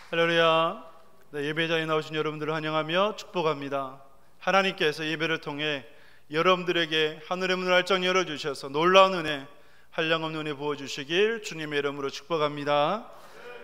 할렐루야. 예배자에 나오신 여러분들을 환영하며 축복합니다. 하나님께서 예배를 통해 여러분들에게 하늘의 문을 활짝 열어주셔서 놀라운 은혜, 한량없는 은혜 부어주시길 주님의 이름으로 축복합니다.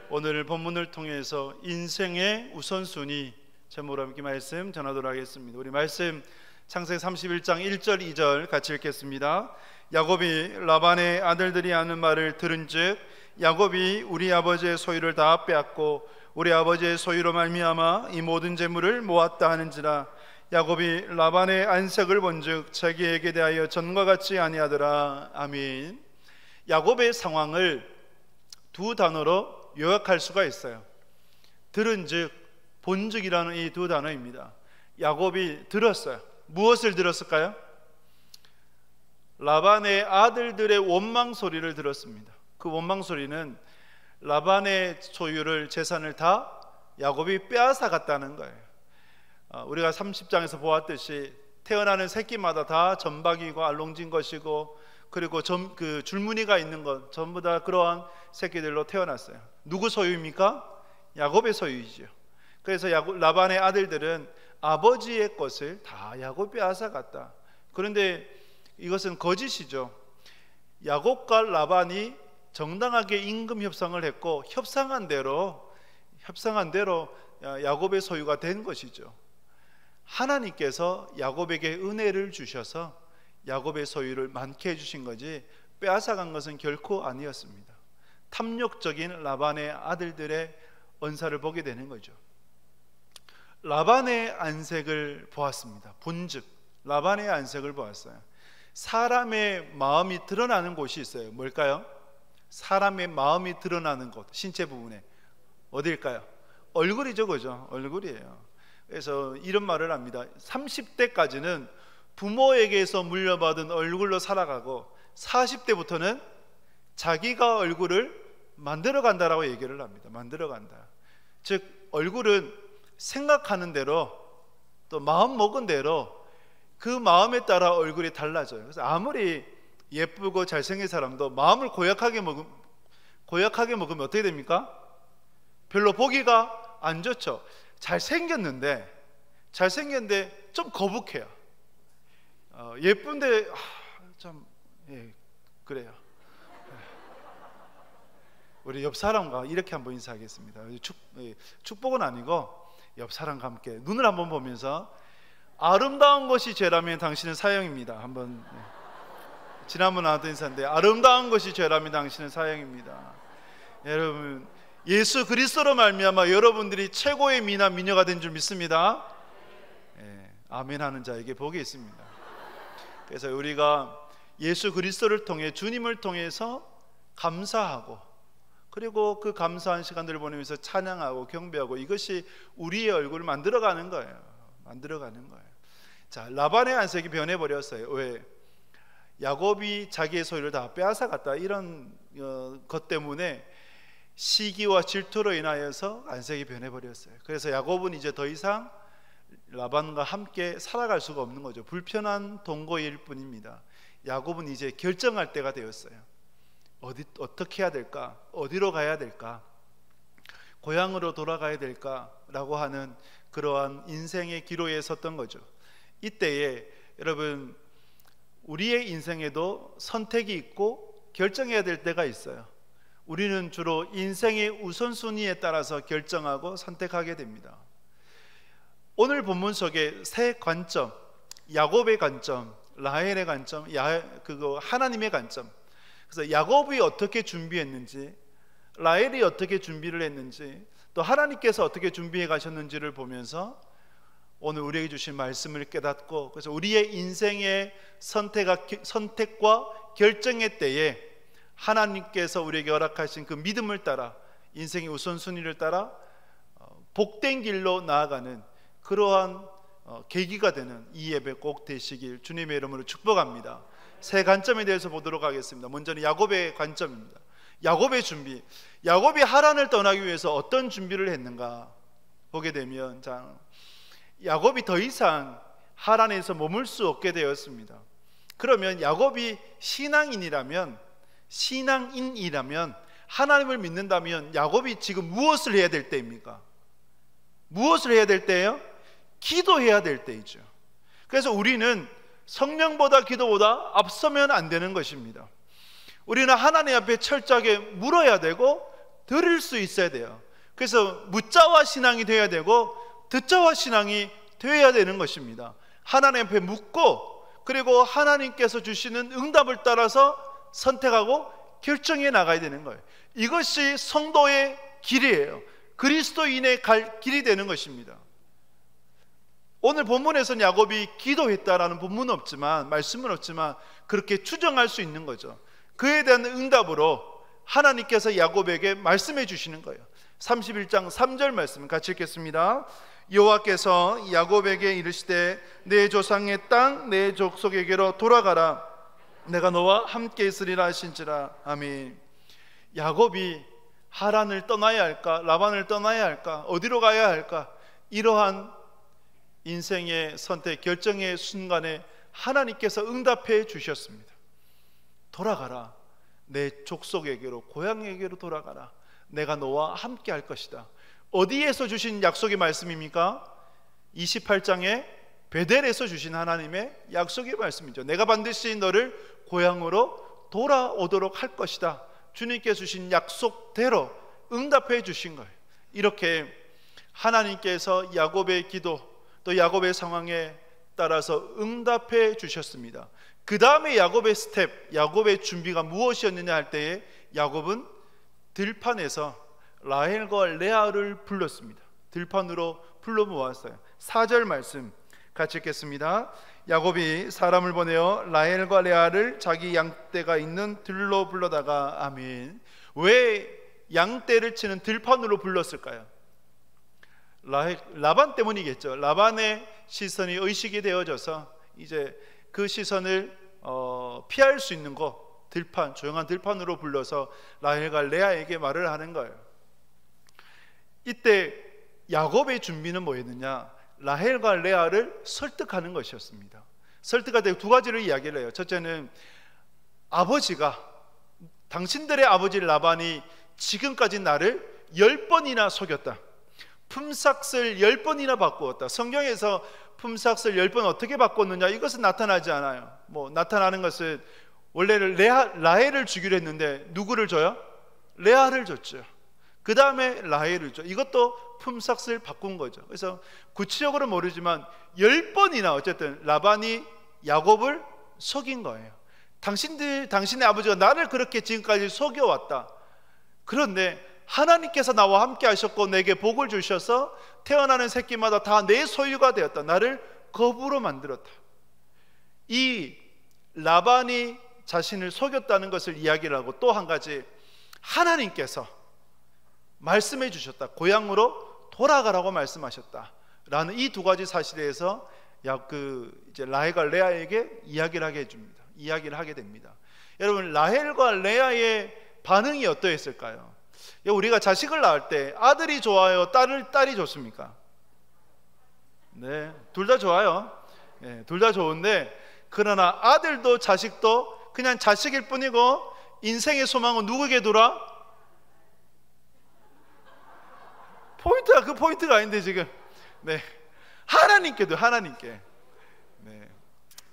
오늘 본문을 통해서 인생의 우선순위 제목으로 함께 말씀 전하도록 하겠습니다. 우리 말씀 창세기 31장 1절 2절 같이 읽겠습니다. 야곱이 라반의 아들들이 하는 말을 들은즉 야곱이 우리 아버지의 소유를 다 빼앗고 우리 아버지의 소유로 말미암아 이 모든 재물을 모았다 하는지라. 야곱이 라반의 안색을 본즉 자기에게 대하여 전과 같지 아니하더라. 아멘. 야곱의 상황을 두 단어로 요약할 수가 있어요. 들은즉, 본즉이라는 이 두 단어입니다. 야곱이 들었어요. 무엇을 들었을까요? 라반의 아들들의 원망 소리를 들었습니다. 그 원망 소리는 라반의 소유를, 재산을 다 야곱이 빼앗아 갔다는 거예요. 우리가 30장에서 보았듯이 태어나는 새끼마다 다 점박이고 알롱진 것이고, 그리고 그 줄무늬가 있는 것 전부 다 그러한 새끼들로 태어났어요. 누구 소유입니까? 야곱의 소유이죠. 그래서 라반의 아들들은 아버지의 것을 다 야곱 빼앗아 갔다. 그런데 이것은 거짓이죠. 야곱과 라반이 정당하게 임금 협상을 했고 협상한 대로 야곱의 소유가 된 것이죠. 하나님께서 야곱에게 은혜를 주셔서 야곱의 소유를 많게 해주신 거지 빼앗아간 것은 결코 아니었습니다. 탐욕적인 라반의 아들들의 언사를 보게 되는 거죠. 라반의 안색을 보았습니다. 본즉 라반의 안색을 보았어요. 사람의 마음이 드러나는 곳이 있어요. 뭘까요? 사람의 마음이 드러나는 곳, 신체 부분에 어디일까요? 얼굴이죠, 그죠? 얼굴이에요. 그래서 이런 말을 합니다. 30대까지는 부모에게서 물려받은 얼굴로 살아가고 40대부터는 자기가 얼굴을 만들어 간다라고 얘기를 합니다. 만들어 간다. 즉 얼굴은 생각하는 대로, 또 마음 먹은 대로 그 마음에 따라 얼굴이 달라져요. 그래서 아무리 예쁘고 잘생긴 사람도 마음을 고약하게 먹으면 어떻게 됩니까? 별로 보기가 안 좋죠. 잘생겼는데 좀 거북해요. 예쁜데 좀 그래요. 우리 옆 사람과 이렇게 한번 인사하겠습니다. 축복은 아니고 옆 사람과 함께 눈을 한번 보면서 아름다운 것이 죄라면 당신은 사형입니다. 한번 지난번 나왔던 인사인데, 아름다운 것이 죄라면 당신은 사형입니다. 여러분, 예수 그리스도로 말미암아 여러분들이 최고의 미나 미녀가 된 줄 믿습니다. 아멘 하는 자에게 복이 있습니다. 그래서 우리가 예수 그리스도를 통해, 주님을 통해서 감사하고, 그리고 그 감사한 시간들을 보내면서 찬양하고 경배하고, 이것이 우리의 얼굴을 만들어가는 거예요. 만들어가는 거예요. 자, 라반의 안색이 변해버렸어요. 왜? 야곱이 자기의 소유를 다 빼앗아 갔다. 이런 것 때문에 시기와 질투로 인하여서 안색이 변해버렸어요. 그래서 야곱은 이제 더 이상 라반과 함께 살아갈 수가 없는 거죠. 불편한 동거일 뿐입니다. 야곱은 이제 결정할 때가 되었어요. 어떻게 해야 될까? 어디로 가야 될까? 고향으로 돌아가야 될까? 라고 하는 그러한 인생의 기로에 섰던 거죠. 이때에 여러분, 우리의 인생에도 선택이 있고 결정해야 될 때가 있어요. 우리는 주로 인생의 우선순위에 따라서 결정하고 선택하게 됩니다. 오늘 본문 속에 세 관점, 야곱의 관점, 라헬의 관점, 하나님의 관점. 그래서 야곱이 어떻게 준비했는지, 라헬이 어떻게 준비를 했는지, 또 하나님께서 어떻게 준비해 가셨는지를 보면서 오늘 우리에게 주신 말씀을 깨닫고, 그래서 우리의 인생의 선택과 결정의 때에 하나님께서 우리에게 허락하신 그 믿음을 따라, 인생의 우선순위를 따라 복된 길로 나아가는 그러한 계기가 되는 이 예배 꼭 되시길 주님의 이름으로 축복합니다. 세 관점에 대해서 보도록 하겠습니다. 먼저는 야곱의 관점입니다. 야곱의 준비. 야곱이 하란을 떠나기 위해서 어떤 준비를 했는가 보게 되면, 야곱이 더 이상 하란에서 머물 수 없게 되었습니다. 그러면 야곱이 신앙인이라면 하나님을 믿는다면 야곱이 지금 무엇을 해야 될 때입니까? 무엇을 해야 될 때예요? 기도해야 될 때이죠. 그래서 우리는 성령보다 기도보다 앞서면 안 되는 것입니다. 우리는 하나님 앞에 철저하게 물어야 되고 들을 수 있어야 돼요. 그래서 묻자와 신앙이 되어야 되고 듣자와 신앙이 되어야 되는 것입니다. 하나님 앞에 묻고 그리고 하나님께서 주시는 응답을 따라서 선택하고 결정해 나가야 되는 거예요. 이것이 성도의 길이에요. 그리스도인의 갈 길이 되는 것입니다. 오늘 본문에서는 야곱이 기도했다라는 본문은 없지만, 말씀은 없지만 그렇게 추정할 수 있는 거죠. 그에 대한 응답으로 하나님께서 야곱에게 말씀해 주시는 거예요. 31장 3절 말씀 같이 읽겠습니다. 여호와께서 야곱에게 이르시되 내 조상의 땅 내 족속에게로 돌아가라. 내가 너와 함께 있으리라 하신지라. 아멘. 야곱이 하란을 떠나야 할까, 라반을 떠나야 할까, 어디로 가야 할까, 이러한 인생의 선택, 결정의 순간에 하나님께서 응답해 주셨습니다. 돌아가라. 내 족속에게로, 고향에게로 돌아가라. 내가 너와 함께 할 것이다. 어디에서 주신 약속의 말씀입니까? 28장에 베델에서 주신 하나님의 약속의 말씀이죠. 내가 반드시 너를 고향으로 돌아오도록 할 것이다. 주님께 주신 약속대로 응답해 주신 거예요. 이렇게 하나님께서 야곱의 기도 또 야곱의 상황에 따라서 응답해 주셨습니다. 그 다음에 야곱의 스텝, 야곱의 준비가 무엇이었느냐 할 때에 야곱은 들판에서 라헬과 레아를 불렀습니다. 들판으로 불러 모았어요. 4절 말씀 같이 읽겠습니다. 야곱이 사람을 보내어 라헬과 레아를 자기 양떼가 있는 들로 불러다가. 아멘. 왜 양떼를 치는 들판으로 불렀을까요? 라반 때문이겠죠. 라반의 시선이 의식이 되어져서 이제 그 시선을 피할 수 있는 곳, 들판, 조용한 들판으로 불러서 라헬과 레아에게 말을 하는 거예요. 이때 야곱의 준비는 뭐였느냐? 라헬과 레아를 설득하는 것이었습니다. 설득할 때 두 가지를 이야기를 해요. 첫째는 아버지가, 당신들의 아버지 라반이 지금까지 나를 10번이나 속였다. 품삯을 10번이나 바꾸었다. 성경에서 품삯을 10번 어떻게 바꿨느냐, 이것은 나타나지 않아요. 나타나는 것은 원래는 라헬을 주기로 했는데 누구를 줘요? 레아를 줬죠. 그 다음에 라헬을 줘. 이것도 품삯을 바꾼 거죠. 그래서 구체적으로 모르지만 10번이나 어쨌든 라반이 야곱을 속인 거예요. 당신의 아버지가 나를 그렇게 지금까지 속여왔다. 그런데 하나님께서 나와 함께 하셨고 내게 복을 주셔서 태어나는 새끼마다 다 내 소유가 되었다. 나를 거부로 만들었다. 이 라반이 자신을 속였다는 것을 이야기를 하고, 또 한 가지 하나님께서 말씀해 주셨다. 고향으로 돌아가라고 말씀하셨다 라는 이 두 가지 사실에 대해서 이제 라헬과 레아에게 이야기를 하게 됩니다. 여러분, 라헬과 레아의 반응이 어떠했을까요? 우리가 자식을 낳을 때 아들이 좋아요, 딸이 좋습니까? 네, 둘 다 좋아요. 네, 둘 다 좋은데, 그러나 아들도 자식도 그냥 자식일 뿐이고 인생의 소망은 누구에게 돌아? 포인트가 그 포인트가 아닌데 지금. 네, 하나님께도, 하나님께. 네,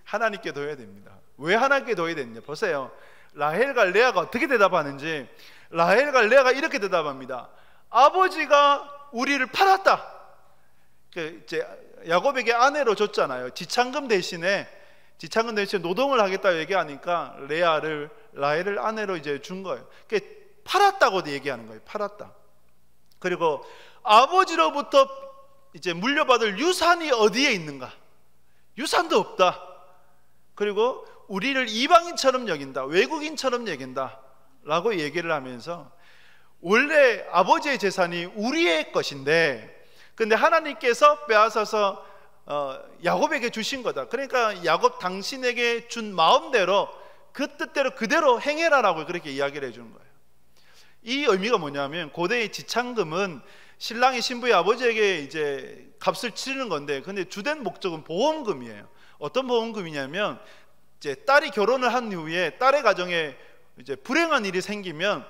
하나님께 둬야 됩니다. 왜 하나님께 둬야 되느냐? 보세요. 라헬과 레아가 어떻게 대답하는지. 라헬과 레아가 이렇게 대답합니다. 아버지가 우리를 팔았다. 이제 야곱에게 아내로 줬잖아요. 지창금 대신에 노동을 하겠다 얘기하니까 라헬을 아내로 이제 준 거예요. 팔았다고 얘기하는 거예요. 팔았다. 그리고 아버지로부터 이제 물려받을 유산이 어디에 있는가? 유산도 없다. 그리고 우리를 이방인처럼 여긴다, 외국인처럼 여긴다 라고 얘기를 하면서, 원래 아버지의 재산이 우리의 것인데 근데 하나님께서 빼앗아서 야곱에게 주신 거다. 그러니까 야곱 당신에게 준 마음대로 그 뜻대로 그대로 행해라라고 그렇게 이야기를 해주는 거예요. 이 의미가 뭐냐면, 고대의 지창금은 신랑이 신부의 아버지에게 이제 값을 치르는 건데, 근데 주된 목적은 보험금이에요. 어떤 보험금이냐면, 이제 딸이 결혼을 한 이후에 딸의 가정에 이제 불행한 일이 생기면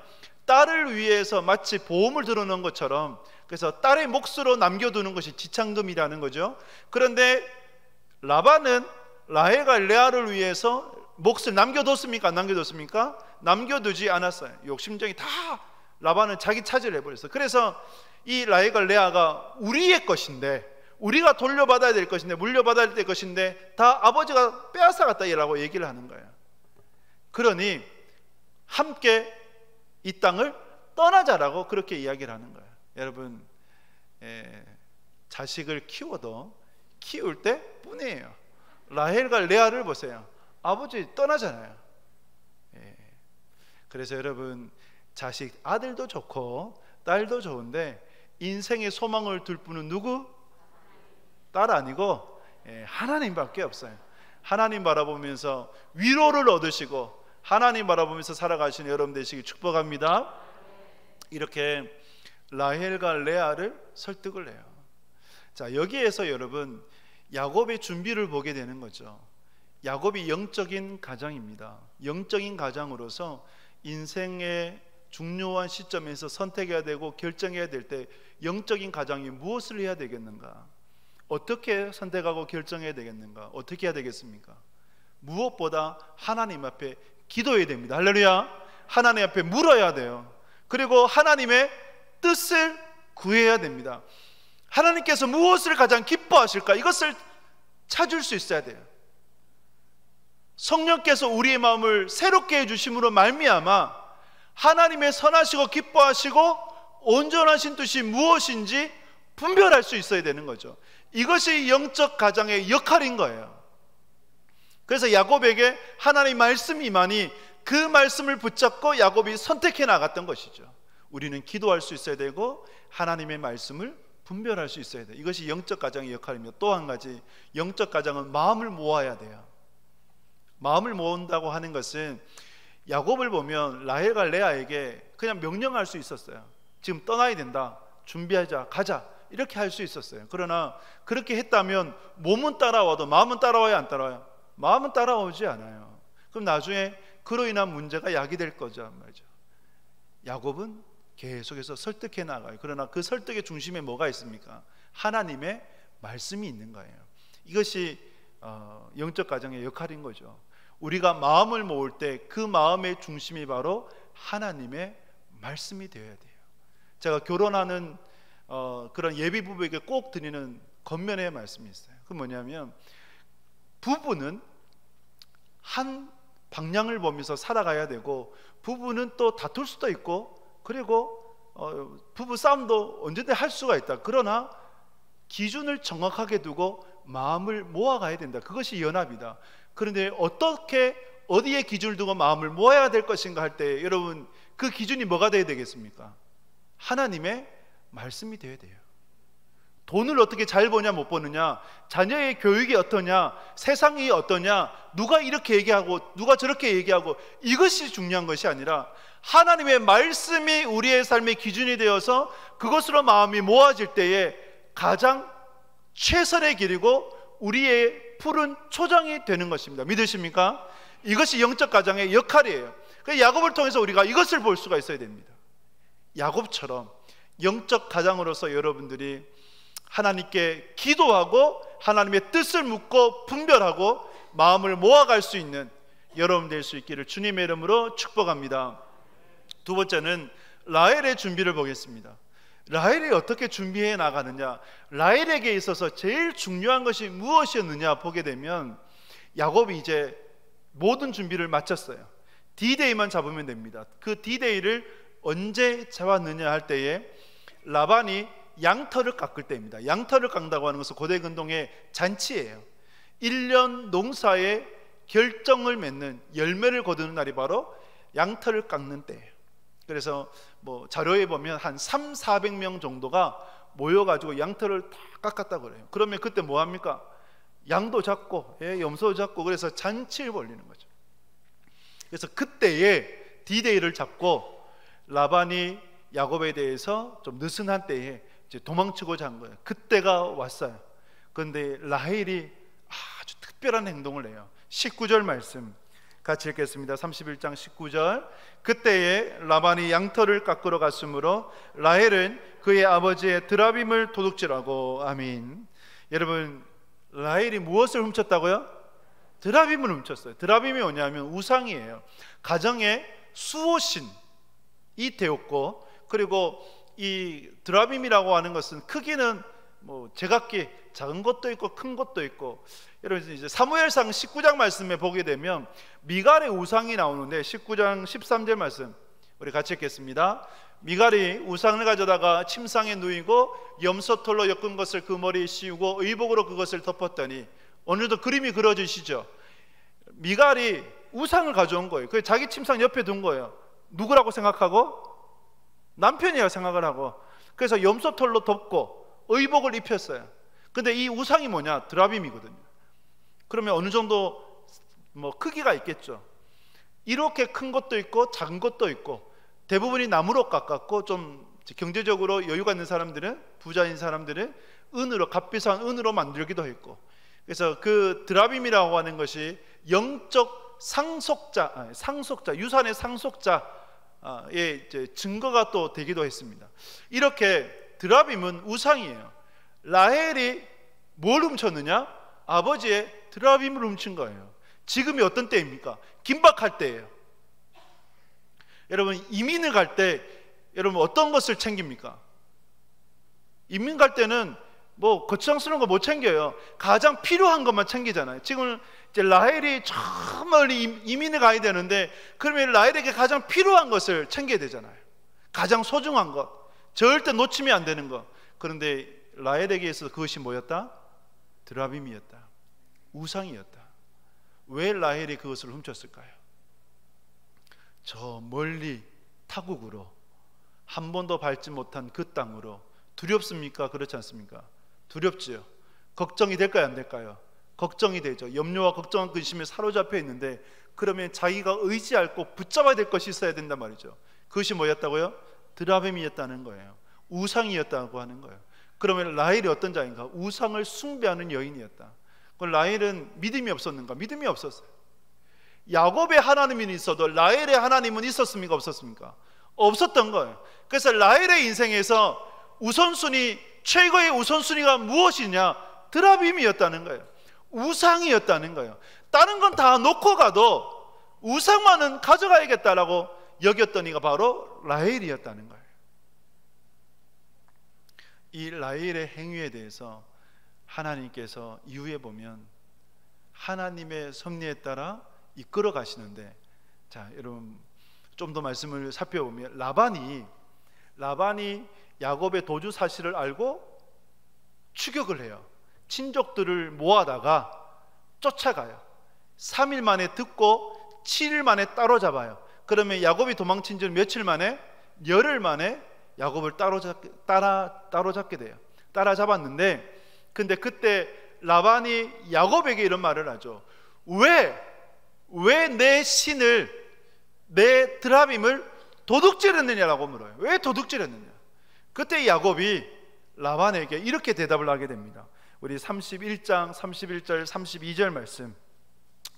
딸을 위해서 마치 보험을 들어놓은 것처럼, 그래서 딸의 몫으로 남겨두는 것이 지참금이라는 거죠. 그런데 라반은 라헬과 레아를 위해서 몫을 남겨뒀습니까? 안 남겨뒀습니까? 남겨두지 않았어요. 욕심쟁이 다 라반은 자기 차지를 해버렸어요. 그래서 이 라헬과 레아가 우리의 것인데, 우리가 돌려받아야 될 것인데, 물려받아야 될 것인데 다 아버지가 빼앗아갔다라고 얘기를 하는 거예요. 그러니 함께 이 땅을 떠나자라고 그렇게 이야기를 하는 거예요. 여러분, 자식을 키워도 키울 때 뿐이에요. 라헬과 레아를 보세요. 아버지 떠나잖아요. 그래서 여러분, 자식, 아들도 좋고 딸도 좋은데 인생의 소망을 둘 분은 누구? 딸 아니고 하나님밖에 없어요. 하나님 바라보면서 위로를 얻으시고 하나님 바라보면서 살아가시는 여러분 되시길 축복합니다. 이렇게 라헬과 레아를 설득을 해요. 자, 여기에서 여러분 야곱의 준비를 보게 되는 거죠. 야곱이 영적인 가장입니다. 영적인 가장으로서 인생의 중요한 시점에서 선택해야 되고 결정해야 될 때 영적인 가장이 무엇을 해야 되겠는가? 어떻게 선택하고 결정해야 되겠는가? 어떻게 해야 되겠습니까? 무엇보다 하나님 앞에 기도해야 됩니다. 할렐루야. 하나님 앞에 물어야 돼요. 그리고 하나님의 뜻을 구해야 됩니다. 하나님께서 무엇을 가장 기뻐하실까? 이것을 찾을 수 있어야 돼요. 성령께서 우리의 마음을 새롭게 해주심으로 말미암아 하나님의 선하시고 기뻐하시고 온전하신 뜻이 무엇인지 분별할 수 있어야 되는 거죠. 이것이 영적 가장의 역할인 거예요. 그래서 야곱에게 하나님의 말씀이 임하니 그 말씀을 붙잡고 야곱이 선택해 나갔던 것이죠. 우리는 기도할 수 있어야 되고 하나님의 말씀을 분별할 수 있어야 돼요. 이것이 영적 가장의 역할이며, 또 한 가지 영적 가장은 마음을 모아야 돼요. 마음을 모은다고 하는 것은 야곱을 보면 라헬과 레아에게 그냥 명령할 수 있었어요. 지금 떠나야 된다, 준비하자, 가자, 이렇게 할 수 있었어요. 그러나 그렇게 했다면 몸은 따라와도 마음은 따라와야 안 따라와요? 마음은 따라오지 않아요. 그럼 나중에 그로 인한 문제가 야기될 거죠 말이죠. 야곱은 계속해서 설득해 나가요. 그러나 그 설득의 중심에 뭐가 있습니까? 하나님의 말씀이 있는 거예요. 이것이 영적 가정의 역할인 거죠. 우리가 마음을 모을 때 그 마음의 중심이 바로 하나님의 말씀이 되어야 돼요. 제가 결혼하는 그런 예비 부부에게 꼭 드리는 겉면의 말씀이 있어요. 그 뭐냐면, 부부는 한 방향을 보면서 살아가야 되고, 부부는 또 다툴 수도 있고, 그리고 부부 싸움도 언제든 할 수가 있다. 그러나 기준을 정확하게 두고 마음을 모아가야 된다. 그것이 연합이다. 그런데 어떻게, 어디에 기준을 두고 마음을 모아야 될 것인가 할 때, 여러분 그 기준이 뭐가 되어야 되겠습니까? 하나님의 말씀이 되어야 돼요. 돈을 어떻게 잘 버냐 못 버느냐, 자녀의 교육이 어떠냐, 세상이 어떠냐, 누가 이렇게 얘기하고 누가 저렇게 얘기하고, 이것이 중요한 것이 아니라 하나님의 말씀이 우리의 삶의 기준이 되어서 그것으로 마음이 모아질 때에 가장 최선의 길이고 우리의 푸른 초장이 되는 것입니다. 믿으십니까? 이것이 영적 가장의 역할이에요. 그래서 야곱을 통해서 우리가 이것을 볼 수가 있어야 됩니다. 야곱처럼 영적 가장으로서 여러분들이 하나님께 기도하고 하나님의 뜻을 묻고 분별하고 마음을 모아갈 수 있는 여러분 될 수 있기를 주님의 이름으로 축복합니다. 두 번째는 라헬의 준비를 보겠습니다. 라헬이 어떻게 준비해 나가느냐, 라헬에게 있어서 제일 중요한 것이 무엇이었느냐 보게 되면, 야곱이 이제 모든 준비를 마쳤어요. D-Day만 잡으면 됩니다. 그 D-Day를 언제 잡았느냐 할 때에 라반이 양털을 깎을 때입니다. 양털을 깎는다고 하는 것은 고대 근동의 잔치예요. 1년 농사의 결정을 맺는, 열매를 거두는 날이 바로 양털을 깎는 때예요. 그래서 뭐 자료에 보면 한 300~400명 정도가 모여가지고 양털을 다 깎았다고 그래요. 그러면 그때 뭐 합니까? 양도 잡고 염소도 잡고, 그래서 잔치를 벌리는 거죠. 그래서 그때에 D-Day를 잡고 라반이 야곱에 대해서 좀 느슨한 때에 이제 도망치고자 한 거예요. 그때가 왔어요. 그런데 라헬이 아주 특별한 행동을 해요. 19절 말씀, 같이 읽겠습니다. 31장 19절. 그때에 라반이 양털을 깎으러 갔으므로 라헬은 그의 아버지의 드라빔을 도둑질하고. 아멘. 여러분, 라헬이 무엇을 훔쳤다고요? 드라빔을 훔쳤어요. 드라빔이 뭐냐면 우상이에요. 가정의 수호신이 되었고, 그리고 이 드라빔이라고 하는 것은 크기는 뭐 제각기 작은 것도 있고 큰 것도 있고. 여러분, 이제 사무엘상 19장 말씀에 보게 되면 미갈의 우상이 나오는데 19장 13절 말씀 우리 같이 읽겠습니다. 미갈이 우상을 가져다가 침상에 누이고 염소털로 엮은 것을 그 머리에 씌우고 의복으로 그것을 덮었더니, 오늘도 그림이 그려지시죠? 미갈이 우상을 가져온 거예요. 그 자기 침상 옆에 둔 거예요. 누구라고 생각하고? 남편이라고 생각을 하고, 그래서 염소털로 덮고 의복을 입혔어요. 근데 이 우상이 뭐냐? 드라빔이거든요. 그러면 어느 정도 뭐 크기가 있겠죠. 이렇게 큰 것도 있고 작은 것도 있고, 대부분이 나무로 깎았고, 좀 경제적으로 여유가 있는 사람들은, 부자인 사람들은 은으로, 값비싼 은으로 만들기도 했고. 그래서 그 드라빔이라고 하는 것이 영적 상속자, 유산의 상속자의 증거가 또 되기도 했습니다. 이렇게 드라빔은 우상이에요. 라헬이 뭘 훔쳤느냐? 아버지의 드라빔을 훔친 거예요. 지금이 어떤 때입니까? 긴박할 때예요. 여러분, 이민을 갈 때 여러분 어떤 것을 챙깁니까? 이민 갈 때는 뭐 거창스러운 거 못 챙겨요. 가장 필요한 것만 챙기잖아요. 지금 이제 라헬이 저 멀리 이민을 가야 되는데, 그러면 라헬에게 가장 필요한 것을 챙겨야 되잖아요. 가장 소중한 것, 절대 놓치면 안 되는 것. 그런데 라헬에게 있어서 그것이 뭐였다? 드라빔이었다. 우상이었다. 왜 라헬이 그것을 훔쳤을까요? 저 멀리 타국으로, 한 번도 밟지 못한 그 땅으로. 두렵습니까? 그렇지 않습니까? 두렵지요. 걱정이 될까요? 안 될까요? 걱정이 되죠. 염려와 걱정과 근심에 사로잡혀 있는데, 그러면 자기가 의지할 꼭 붙잡아야 될 것이 있어야 된단 말이죠. 그것이 뭐였다고요? 드라빔이었다는 거예요. 우상이었다고 하는 거예요. 그러면 라헬이 어떤 자인가? 우상을 숭배하는 여인이었다. 라헬은 믿음이 없었는가? 믿음이 없었어요. 야곱의 하나님은 있어도 라헬의 하나님은 있었습니까? 없었습니까? 없었던 거예요. 그래서 라헬의 인생에서 우선순위, 최고의 우선순위가 무엇이냐? 드라빔이었다는 거예요. 우상이었다는 거예요. 다른 건 다 놓고 가도 우상만은 가져가야겠다라고 여겼던 이가 바로 라헬이었다는 거예요. 이 라헬의 행위에 대해서 하나님께서 이후에 보면 하나님의 섭리에 따라 이끌어 가시는데, 자, 여러분 좀 더 말씀을 살펴보면 라반이 야곱의 도주 사실을 알고 추격을 해요. 친족들을 모아다가 쫓아가요. 3일 만에 듣고 7일 만에 따로잡아요. 그러면 야곱이 도망친 지 며칠 만에? 열흘 만에 야곱을 따라잡게 돼요. 따라잡았는데, 근데 그때 라반이 야곱에게 이런 말을 하죠. 왜 내 신을, 내 드라빔을 도둑질했느냐라고 물어요. 왜 도둑질했느냐? 그때 야곱이 라반에게 이렇게 대답을 하게 됩니다. 우리 31장 31절 32절 말씀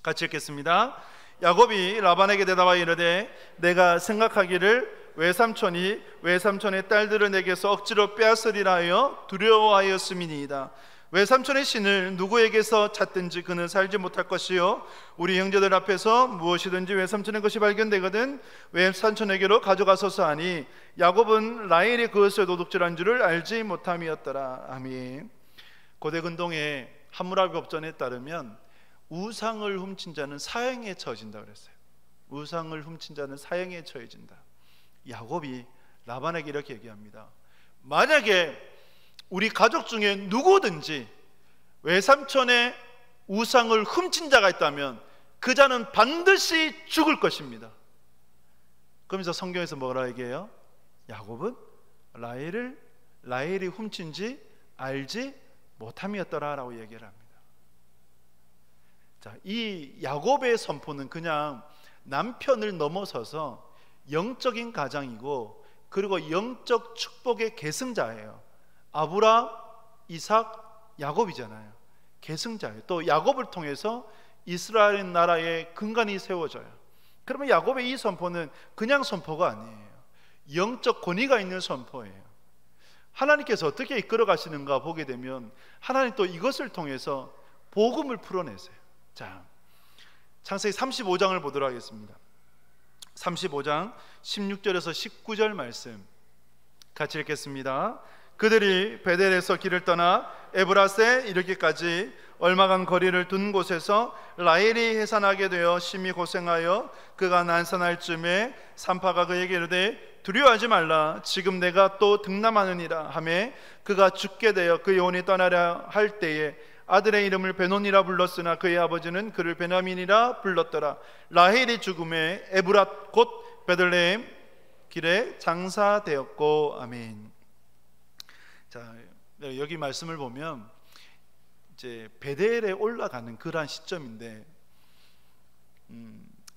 같이 읽겠습니다. 야곱이 라반에게 대답하여 이르되 내가 생각하기를 외삼촌의 딸들을 내게서 억지로 빼앗으리라 하여 두려워하였음이니이다. 외삼촌의 신을 누구에게서 찾든지 그는 살지 못할 것이요, 우리 형제들 앞에서 무엇이든지 외삼촌의 것이 발견되거든 외삼촌에게로 가져가소서 하니, 야곱은 라헬이 그것을 도둑질한 줄을 알지 못함이었더라. 아멘. 고대 근동의 함무라비 법전에 따르면 우상을 훔친 자는 사형에 처해진다 그랬어요. 우상을 훔친 자는 사형에 처해진다. 야곱이 라반에게 이렇게 얘기합니다. 만약에 우리 가족 중에 누구든지 외삼촌의 우상을 훔친 자가 있다면 그 자는 반드시 죽을 것입니다. 그러면서 성경에서 뭐라 얘기해요? 야곱은 라헬이 훔친지 알지 못함이었더라 라고 얘기를 합니다. 자, 이 야곱의 선포는 그냥 남편을 넘어서서 영적인 가장이고, 그리고 영적 축복의 계승자예요. 아브라함, 이삭, 야곱이잖아요. 계승자예요. 또 야곱을 통해서 이스라엘 나라의 근간이 세워져요. 그러면 야곱의 이 선포는 그냥 선포가 아니에요. 영적 권위가 있는 선포예요. 하나님께서 어떻게 이끌어 가시는가 보게 되면 하나님 또 이것을 통해서 복음을 풀어내세요. 자, 창세기 35장을 보도록 하겠습니다. 35장 16절에서 19절 말씀 같이 읽겠습니다. 그들이 베델에서 길을 떠나 에브라스에 이르기까지 얼마간 거리를 둔 곳에서 라헬이 해산하게 되어 심히 고생하여 그가 난산할 쯤에 산파가 그에게 이르되 두려워하지 말라, 지금 내가 또 등남하느니라 하매 그가 죽게 되어 그 영혼이 떠나려 할 때에 아들의 이름을 베논이라 불렀으나 그의 아버지는 그를 베냐민이라 불렀더라. 라헬이 죽음에 에브랏 곧 베들레헴 길에 장사되었고. 아멘. 자, 여기 말씀을 보면 이제 베델에 올라가는 그러한 시점인데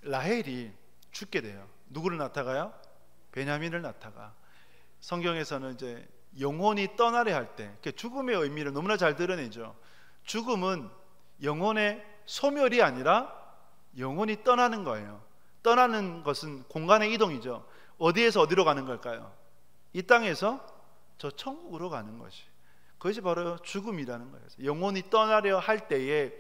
라헬이 죽게 돼요. 누구를 낳다가요? 베냐민을 낳다가. 성경에서는 이제 영혼이 떠나려 할 때, 죽음의 의미를 너무나 잘 드러내죠. 죽음은 영혼의 소멸이 아니라 영혼이 떠나는 거예요. 떠나는 것은 공간의 이동이죠. 어디에서 어디로 가는 걸까요? 이 땅에서 저 천국으로 가는 것이, 그것이 바로 죽음이라는 거예요. 영혼이 떠나려 할 때에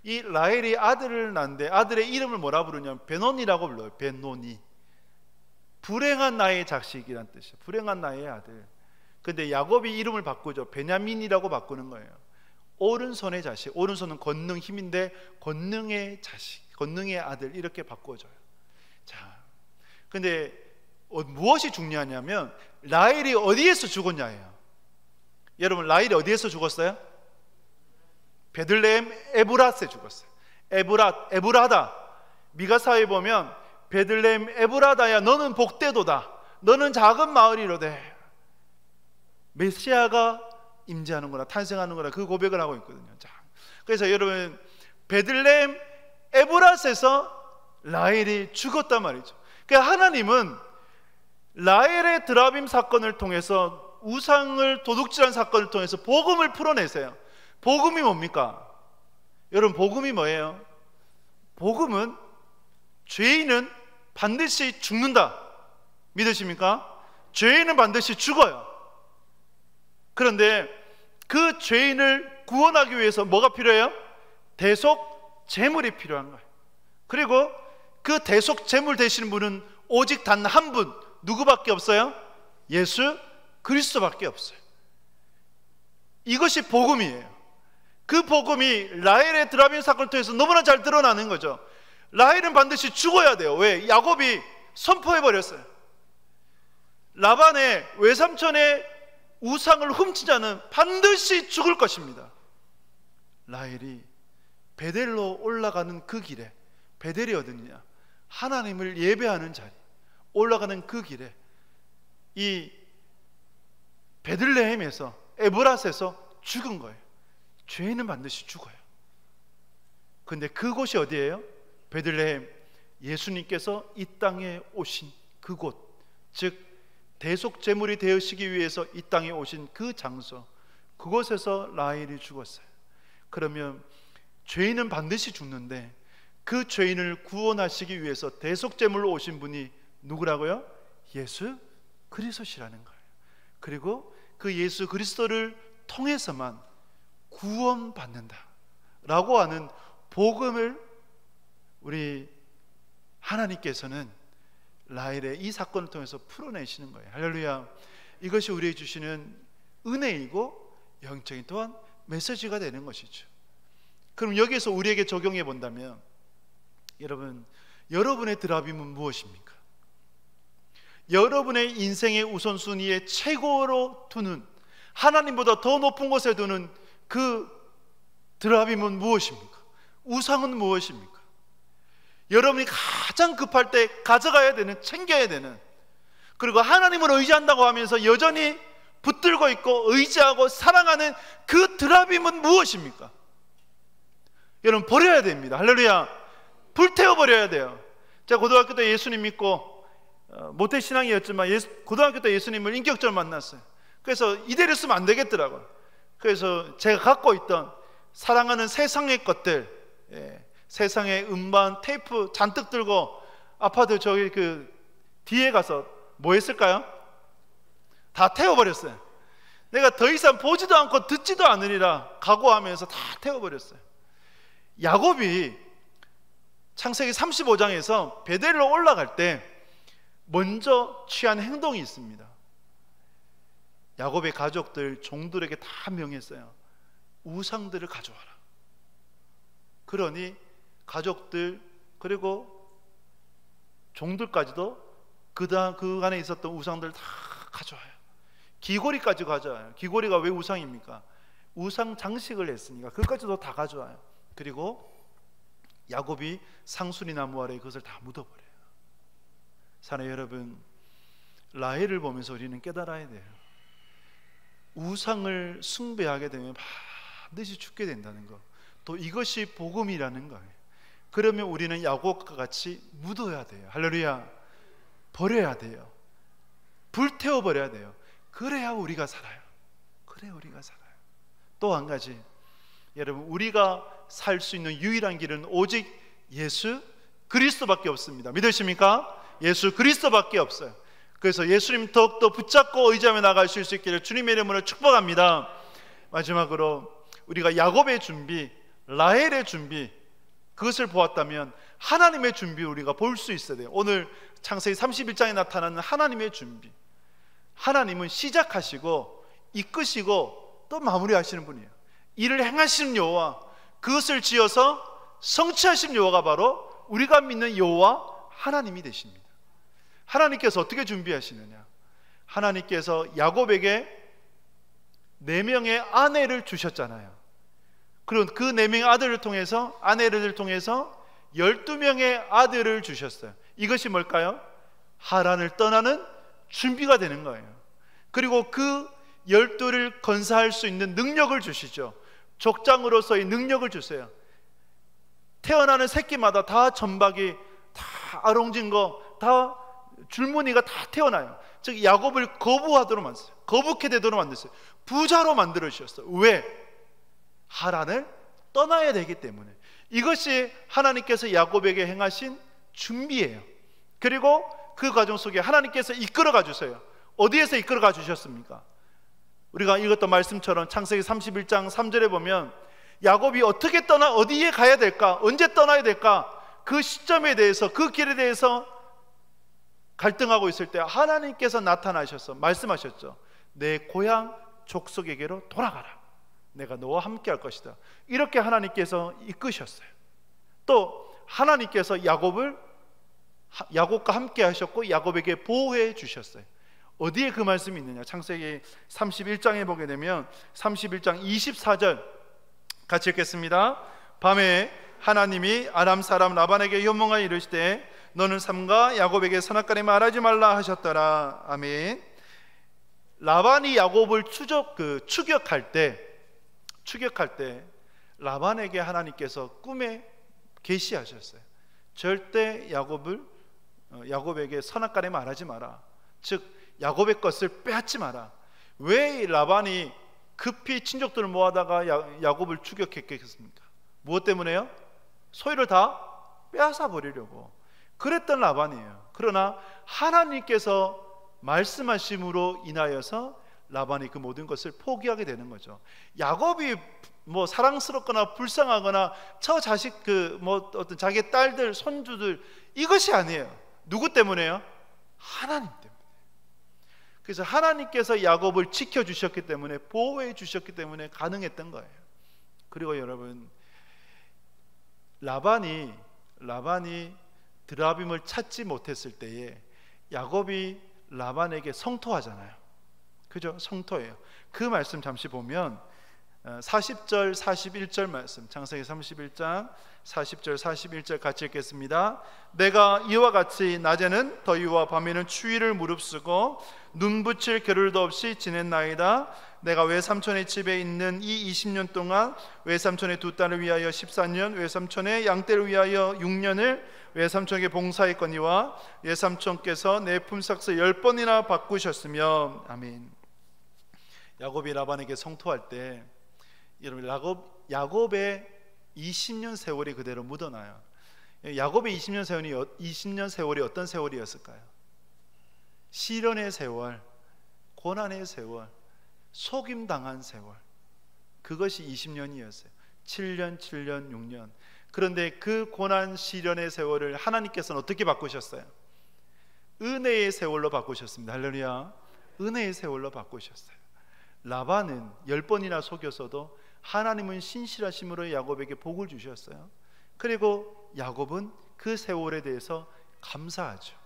이 라헬이 아들을 낳는데 아들의 이름을 뭐라 부르냐면 베논이라고 불러요. 베논이, 불행한 나의 자식이란 뜻이에요. 불행한 나의 아들. 근데 야곱이 이름을 바꾸죠. 베냐민이라고 바꾸는 거예요. 오른손의 자식, 오른손은 권능 힘인데 권능의 자식, 권능의 아들, 이렇게 바꿔줘요. 자, 근데 무엇이 중요하냐면 라헬이 어디에서 죽었냐예요. 여러분, 라헬이 어디에서 죽었어요? 베들레헴 에브랏에 죽었어요. 에브라다. 미가사에 보면 베들레헴 에브라다야 너는 복되도다, 너는 작은 마을이로되 메시아가 임재하는구나, 탄생하는구나, 그 고백을 하고 있거든요. 자, 그래서 여러분, 베들레헴 에브랏에서 라헬이 죽었단 말이죠. 그러니까 하나님은 라헬의 드라빔 사건을 통해서, 우상을 도둑질한 사건을 통해서 복음을 풀어내세요. 복음이 뭡니까? 여러분, 복음이 뭐예요? 복음은 죄인은 반드시 죽는다. 믿으십니까? 죄인은 반드시 죽어요. 그런데 그 죄인을 구원하기 위해서 뭐가 필요해요? 대속 제물이 필요한 거예요. 그리고 그 대속 제물 되시는 분은 오직 단 한 분, 누구밖에 없어요? 예수 그리스도밖에 없어요. 이것이 복음이에요. 그 복음이 라헬의 드라빔 사건을 통해서 너무나 잘 드러나는 거죠. 라헬은 반드시 죽어야 돼요. 왜? 야곱이 선포해버렸어요. 라반의 외삼촌의 우상을 훔친 자는 반드시 죽을 것입니다. 라헬이 베델로 올라가는 그 길에, 베델이 어디냐? 하나님을 예배하는 자리, 올라가는 그 길에 이 베들레헴에서, 에브랏에서 죽은 거예요. 죄인은 반드시 죽어요. 근데 그곳이 어디예요? 베들레헴, 예수님께서 이 땅에 오신 그곳, 즉 대속 제물이 되시기 위해서 이 땅에 오신 그 장소, 그곳에서 라헬이 죽었어요. 그러면 죄인은 반드시 죽는데 그 죄인을 구원하시기 위해서 대속 제물로 오신 분이 누구라고요? 예수 그리스도시라는 거예요. 그리고 그 예수 그리스도를 통해서만 구원받는다 라고 하는 복음을 우리 하나님께서는 라헬의 이 사건을 통해서 풀어내시는 거예요. 할렐루야. 이것이 우리에게 주시는 은혜이고 영적인 또한 메시지가 되는 것이죠. 그럼 여기에서 우리에게 적용해 본다면, 여러분, 여러분의 드라빔은 무엇입니까? 여러분의 인생의 우선순위에 최고로 두는, 하나님보다 더 높은 곳에 두는 그 드라빔은 무엇입니까? 우상은 무엇입니까? 여러분이 가장 급할 때 가져가야 되는, 챙겨야 되는, 그리고 하나님을 의지한다고 하면서 여전히 붙들고 있고 의지하고 사랑하는 그 드라빔은 무엇입니까? 여러분, 버려야 됩니다. 할렐루야. 불태워버려야 돼요. 제가 고등학교 때 예수님 믿고 모태신앙이었지만 고등학교 때 예수님을 인격적으로 만났어요. 그래서 이대로 쓰면 안 되겠더라고요. 그래서 제가 갖고 있던 사랑하는 세상의 것들, 세상에 음반, 테이프 잔뜩 들고 아파트 저기 그 뒤에 가서 뭐 했을까요? 다 태워버렸어요. 내가 더 이상 보지도 않고 듣지도 않으리라 각오하면서 다 태워버렸어요. 야곱이 창세기 35장에서 베델로 올라갈 때 먼저 취한 행동이 있습니다. 야곱의 가족들, 종들에게 다 명했어요. 우상들을 가져와라. 그러니 가족들 그리고 종들까지도 그 안에 있었던 우상들 다 가져와요. 귀고리까지 가져와요. 귀고리가 왜 우상입니까? 우상 장식을 했으니까 그것까지도 다 가져와요. 그리고 야곱이 상수리 나무 아래에 그것을 다 묻어버려요. 사랑하는 여러분, 라헬을 보면서 우리는 깨달아야 돼요. 우상을 숭배하게 되면 반드시 죽게 된다는 거, 또 이것이 복음이라는 거예요. 그러면 우리는 야곱과 같이 묻어야 돼요. 할렐루야. 버려야 돼요. 불태워버려야 돼요. 그래야 우리가 살아요. 그래야 우리가 살아요. 또 한 가지, 여러분, 우리가 살 수 있는 유일한 길은 오직 예수 그리스도밖에 없습니다. 믿으십니까? 예수 그리스도밖에 없어요. 그래서 예수님 더욱더 붙잡고 의지하며 나가실 수 있기를 주님의 이름으로 축복합니다. 마지막으로 우리가 야곱의 준비, 라헬의 준비, 그것을 보았다면 하나님의 준비를 우리가 볼 수 있어야 돼요. 오늘 창세기 31장에 나타나는 하나님의 준비, 하나님은 시작하시고 이끄시고 또 마무리하시는 분이에요. 이를 행하시는 여호와, 그것을 지어서 성취하시는 여호와가 바로 우리가 믿는 여호와 하나님이 되십니다. 하나님께서 어떻게 준비하시느냐? 하나님께서 야곱에게 4명의 아내를 주셨잖아요. 그리고 그 4명의 아들을 통해서, 아내를 통해서 12명의 아들을 주셨어요. 이것이 뭘까요? 하란을 떠나는 준비가 되는 거예요. 그리고 그 12를 건사할 수 있는 능력을 주시죠. 족장으로서의 능력을 주세요. 태어나는 새끼마다 다 점박이, 다 아롱진 거, 다 줄무늬가 다 태어나요. 즉 야곱을 거부하도록 만들었어요. 거북해 되도록 만들었어요. 부자로 만들어 주셨어요. 왜? 하란을 떠나야 되기 때문에. 이것이 하나님께서 야곱에게 행하신 준비예요. 그리고 그 과정 속에 하나님께서 이끌어가 주세요. 어디에서 이끌어가 주셨습니까? 우리가 읽었던 말씀처럼 창세기 31장 3절에 보면 야곱이 어떻게 떠나 어디에 가야 될까, 언제 떠나야 될까, 그 시점에 대해서, 그 길에 대해서 갈등하고 있을 때 하나님께서 나타나셔서 말씀하셨죠. 내 고향 족속에게로 돌아가라. 내가 너와 함께 할 것이다. 이렇게 하나님께서 이끄셨어요. 또 하나님께서 야곱과 함께 하셨고 야곱에게 보호해 주셨어요. 어디에 그 말씀이 있느냐? 창세기 31장에 보게 되면 31장 24절 같이 읽겠습니다. 밤에 하나님이 아람 사람 라반에게 현몽하여 이르시되 너는 삼가 야곱에게 선악간에 말하지 말라 하셨더라. 아멘. 라반이 야곱을 추격할 때 라반에게 하나님께서 꿈에 계시하셨어요. 절대 야곱에게 선악간에 말하지 마라. 즉 야곱의 것을 빼앗지 마라. 왜 라반이 급히 친족들을 모아다가 야곱을 추격했겠습니까? 무엇 때문에요? 소유를 다 빼앗아 버리려고 그랬던 라반이에요. 그러나 하나님께서 말씀하심으로 인하여서 라반이 그 모든 것을 포기하게 되는 거죠. 야곱이 뭐 사랑스럽거나 불쌍하거나 저 자식 어떤 자기 딸들, 손주들, 이것이 아니에요. 누구 때문에요? 하나님 때문에. 그래서 하나님께서 야곱을 지켜주셨기 때문에, 보호해 주셨기 때문에 가능했던 거예요. 그리고 여러분, 라반이 드라빔을 찾지 못했을 때에 야곱이 라반에게 성토하잖아요. 그죠? 성토예요. 그 말씀 잠시 보면 40절 41절 말씀, 창세기 31장 40절 41절 같이 읽겠습니다. 내가 이와 같이 낮에는 더위와 밤에는 추위를 무릅쓰고 눈 붙일 겨를도 없이 지냈나이다. 내가 외삼촌의 집에 있는 이 20년 동안 외삼촌의 두 딸을 위하여 14년, 외삼촌의 양떼를 위하여 6년을 외삼촌에게 봉사했거니와 외삼촌께서 내 품삯을 10번이나 바꾸셨으며. 아멘. 야곱이 라반에게 성토할 때, 여러분, 야곱의 20년 세월이 그대로 묻어나요. 야곱의 20년 세월이 어떤 세월이었을까요? 시련의 세월, 고난의 세월, 속임당한 세월, 그것이 20년이었어요. 7년, 7년, 6년. 그런데 그 고난 시련의 세월을 하나님께서는 어떻게 바꾸셨어요? 은혜의 세월로 바꾸셨습니다. 할렐루야. 은혜의 세월로 바꾸셨어요. 라반은 10번이나 속였어도 하나님은 신실하심으로 야곱에게 복을 주셨어요. 그리고 야곱은 그 세월에 대해서 감사하죠.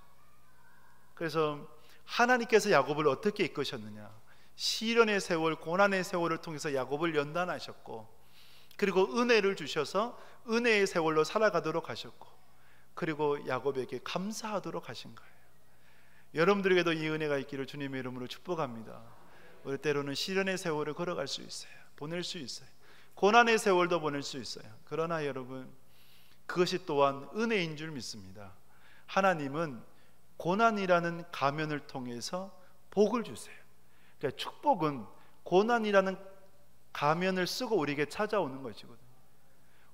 그래서 하나님께서 야곱을 어떻게 이끄셨느냐? 시련의 세월, 고난의 세월을 통해서 야곱을 연단하셨고, 그리고 은혜를 주셔서 은혜의 세월로 살아가도록 하셨고, 그리고 야곱에게 감사하도록 하신 거예요. 여러분들에게도 이 은혜가 있기를 주님의 이름으로 축복합니다. 우리 때로는 시련의 세월을 걸어갈 수 있어요. 보낼 수 있어요. 고난의 세월도 보낼 수 있어요. 그러나 여러분, 그것이 또한 은혜인 줄 믿습니다. 하나님은 고난이라는 가면을 통해서 복을 주세요. 그러니까 축복은 고난이라는 가면을 쓰고 우리에게 찾아오는 것이거든요.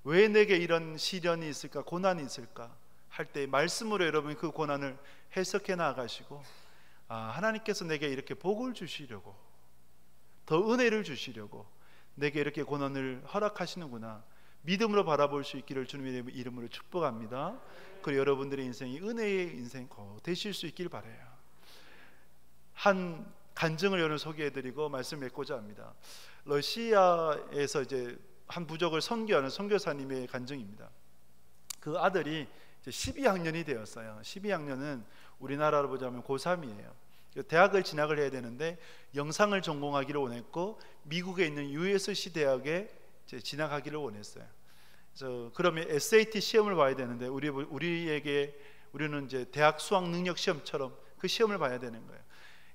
왜 내게 이런 시련이 있을까, 고난이 있을까 할 때 말씀으로 여러분이 그 고난을 해석해 나가시고, 하나님께서 내게 이렇게 복을 주시려고, 더 은혜를 주시려고 내게 이렇게 고난을 허락하시는구나, 믿음으로 바라볼 수 있기를 주님의 이름으로 축복합니다. 그리고 여러분들의 인생이 은혜의 인생 되실 수 있길 바라요. 한 간증을 오늘 소개해드리고 말씀 맺고자 합니다. 러시아에서 이제 한 부족을 선교하는 선교사님의 간증입니다. 그 아들이 이제 12학년이 되었어요. 12학년은 우리나라로 보자면 고3이에요. 대학을 진학을 해야 되는데 영상을 전공하기를 원했고, 미국에 있는 USC 대학에 이제 진학하기를 원했어요. 그래서 그러면 SAT 시험을 봐야 되는데 우리는 이제 대학 수학 능력 시험처럼 그 시험을 봐야 되는 거예요.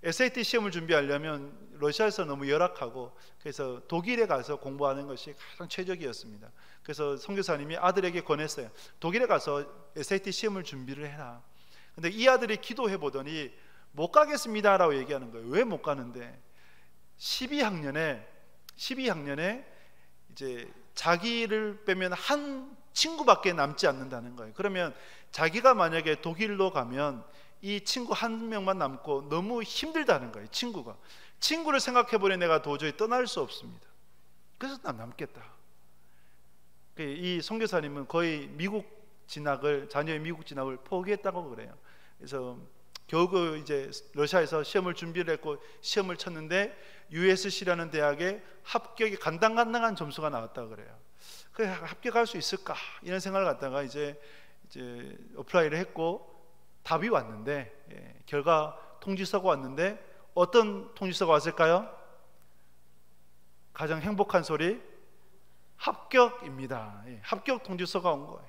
SAT 시험을 준비하려면 러시아에서 너무 열악하고, 그래서 독일에 가서 공부하는 것이 가장 최적이었습니다. 그래서 선교사님이 아들에게 권했어요. 독일에 가서 SAT 시험을 준비를 해라. 근데 이 아들이 기도해 보더니 못 가겠습니다 라고 얘기하는 거예요. 왜 못 가는데? 12학년에 이제 자기를 빼면 한 친구밖에 남지 않는다는 거예요. 그러면 자기가 만약에 독일로 가면 이 친구 한 명만 남고 너무 힘들다는 거예요. 친구를 생각해보니 내가 도저히 떠날 수 없습니다. 그래서 난 남겠다. 이 선교사님은 거의 자녀의 미국 진학을 포기했다고 그래요. 그래서 겨우 이제 러시아에서 시험을 준비를 했고 시험을 쳤는데 USC라는 대학에 합격이 간당간당한 점수가 나왔다 그래요. 그래, 합격할 수 있을까 이런 생각을 갖다가 이제 어플라이를 했고 답이 왔는데, 결과 통지서가 왔는데 어떤 통지서가 왔을까요? 가장 행복한 소리, 합격입니다. 합격 통지서가 온 거예요.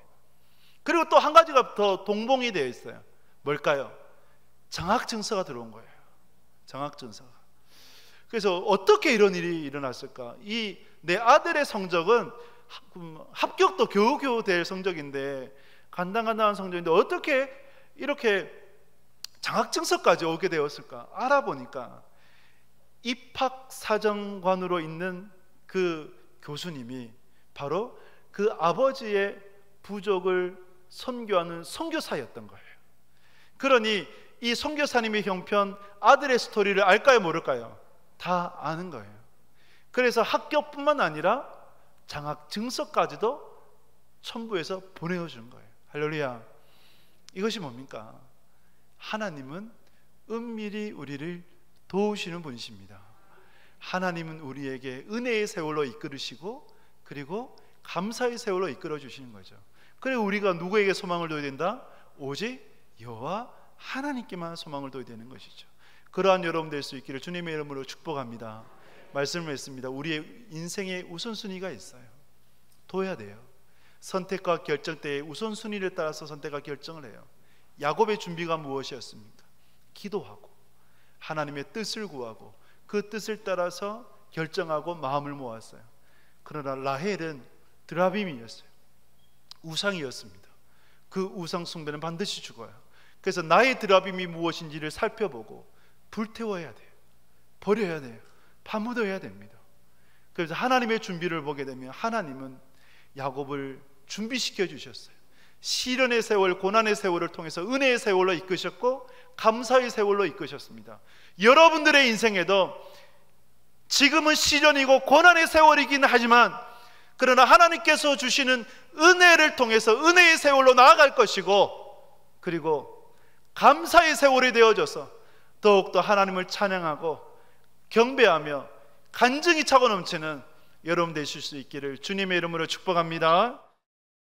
그리고 또 한 가지가 더 동봉이 되어 있어요. 뭘까요? 장학증서가 들어온 거예요. 장학증서가. 그래서 어떻게 이런 일이 일어났을까? 내 아들의 성적은 합격도 겨우겨우 될 성적인데, 간당간당한 성적인데 어떻게 이렇게 장학증서까지 오게 되었을까? 알아보니까 입학사정관으로 있는 그 교수님이 바로 그 아버지의 부족을 선교하는 선교사였던 거예요. 그러니 이 선교사님의 형편, 아들의 스토리를 알까요, 모를까요? 다 아는 거예요. 그래서 합격뿐만 아니라 장학증서까지도 첨부해서 보내준 거예요. 할렐루야. 이것이 뭡니까? 하나님은 은밀히 우리를 도우시는 분이십니다. 하나님은 우리에게 은혜의 세월로 이끌으시고, 그리고 감사의 세월로 이끌어 주시는 거죠. 그리고 우리가 누구에게 소망을 둬야 된다? 오직 여호와 하나님께만 소망을 둬야 되는 것이죠. 그러한 여러분 될 수 있기를 주님의 이름으로 축복합니다. 말씀을 했습니다. 우리의 인생에 우선순위가 있어요. 둬야 돼요. 선택과 결정 때에 우선순위를 따라서 선택과 결정을 해요. 야곱의 준비가 무엇이었습니까? 기도하고 하나님의 뜻을 구하고 그 뜻을 따라서 결정하고 마음을 모았어요. 그러나 라헬은 드라빔이었어요. 우상이었습니다. 그 우상 숭배는 반드시 죽어요. 그래서 나의 드라빔이 무엇인지를 살펴보고 불태워야 돼요. 버려야 돼요. 파묻어야 됩니다. 그래서 하나님의 준비를 보게 되면 하나님은 야곱을 준비시켜 주셨어요. 시련의 세월, 고난의 세월을 통해서 은혜의 세월로 이끄셨고 감사의 세월로 이끄셨습니다. 여러분들의 인생에도 지금은 시련이고 고난의 세월이긴 하지만 그러나 하나님께서 주시는 은혜를 통해서 은혜의 세월로 나아갈 것이고, 그리고 감사의 세월이 되어져서 더욱더 하나님을 찬양하고 경배하며 간증이 차고 넘치는 여러분 되실 수 있기를 주님의 이름으로 축복합니다.